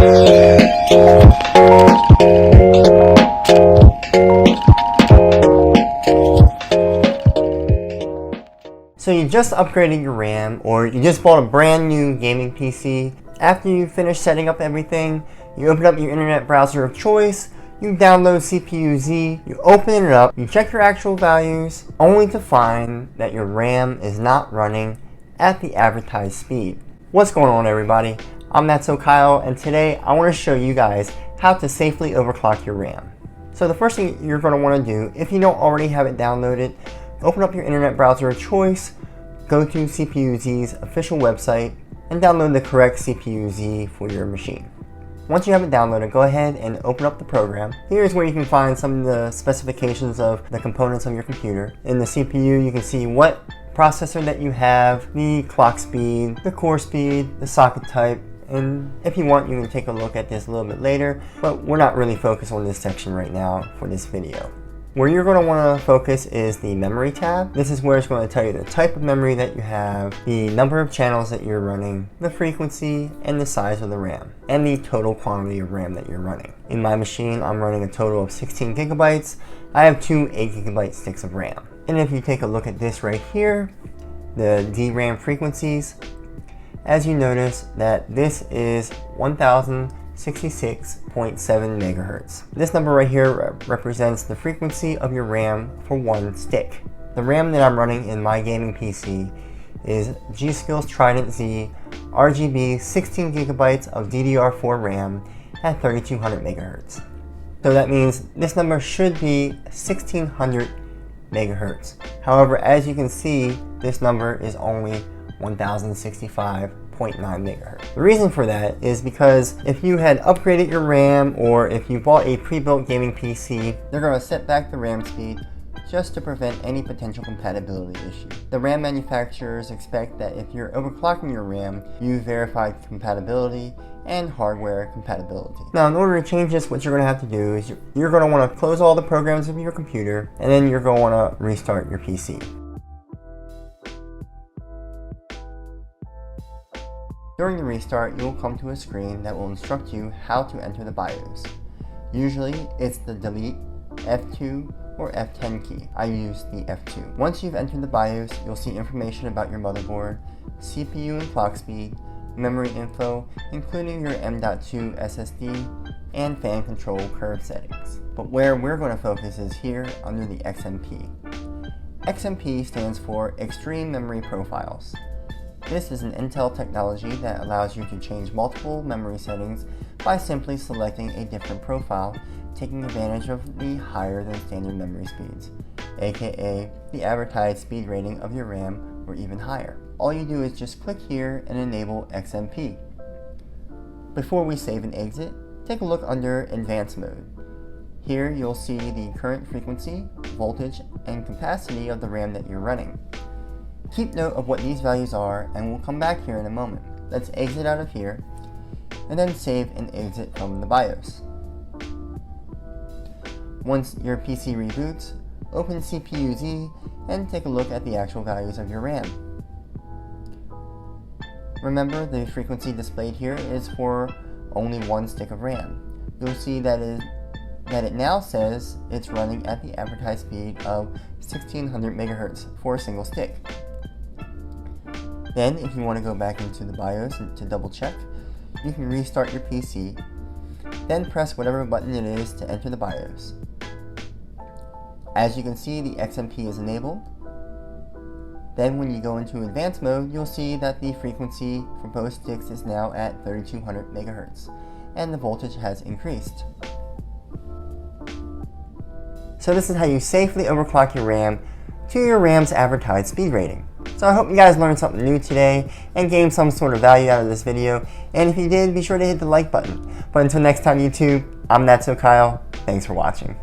So you just upgraded your RAM, or you just bought a brand new gaming PC. After you finish setting up everything, you open up your internet browser of choice, you download CPU-Z, you open it up, you check your actual values, only to find that your RAM is not running at the advertised speed. What's going on, everybody? I'm Not So Kyle, and today I want to show you guys how to safely overclock your RAM. So the first thing you're going to want to do, if you don't already have it downloaded, open up your internet browser of choice, go to CPU-Z's official website, and download the correct CPU-Z for your machine. Once you have it downloaded, go ahead and open up the program. Here's where you can find some of the specifications of the components of your computer. In the CPU, you can see what processor that you have, the clock speed, the core speed, the socket type, and if you want, you can take a look at this a little bit later, but we're not really focused on this section right now for this video. Where you're going to want to focus is the memory tab. This is where it's going to tell you the type of memory that you have, the number of channels that you're running, the frequency, and the size of the RAM, and the total quantity of RAM that you're running. In my machine, I'm running a total of 16 gigabytes. I have two 8 gigabyte sticks of RAM. And if you take a look at this right here, the DRAM frequencies, as you notice that this is 1066.7 megahertz. This number right here represents the frequency of your RAM for one stick. The RAM that I'm running in my gaming PC is G-Skill's Trident Z RGB 16 gigabytes of DDR4 RAM at 3200 megahertz. So that means this number should be 1600 megahertz. However, as you can see, this number is only 1065.9 megahertz. The reason for that is because if you had upgraded your RAM, or if you bought a pre-built gaming PC, they're going to set back the RAM speed just to prevent any potential compatibility issue. The RAM manufacturers expect that if you're overclocking your RAM, you verify compatibility and hardware compatibility. Now, in order to change this, what you're going to have to do is you're going to want to close all the programs of your computer, and then you're going to want to restart your PC. During the restart, you will come to a screen that will instruct you how to enter the BIOS. Usually, it's the delete, F2, or F10 key. I use the F2. Once you've entered the BIOS, you'll see information about your motherboard, CPU and clock speed, memory info, including your M.2 SSD, and fan control curve settings. But where we're going to focus is here under the XMP. XMP stands for Extreme Memory Profiles. This is an Intel technology that allows you to change multiple memory settings by simply selecting a different profile, taking advantage of the higher than standard memory speeds, aka the advertised speed rating of your RAM, or even higher. All you do is just click here and enable XMP. Before we save and exit, take a look under Advanced Mode. Here you'll see the current frequency, voltage, and capacity of the RAM that you're running. Keep note of what these values are, and we'll come back here in a moment. Let's exit out of here, and then save and exit from the BIOS. Once your PC reboots, open CPU-Z and take a look at the actual values of your RAM. Remember, the frequency displayed here is for only one stick of RAM. You'll see that it now says it's running at the advertised speed of 1600 megahertz for a single stick. Then, if you want to go back into the BIOS to double check, you can restart your PC, then press whatever button it is to enter the BIOS. As you can see, the XMP is enabled. Then when you go into advanced mode, you'll see that the frequency for both sticks is now at 3200 megahertz, and the voltage has increased. So this is how you safely overclock your RAM to your RAM's advertised speed rating. So I hope you guys learned something new today and gained some sort of value out of this video. And if you did, be sure to hit the like button. But until next time, YouTube, I'm Not So Kyle. Thanks for watching.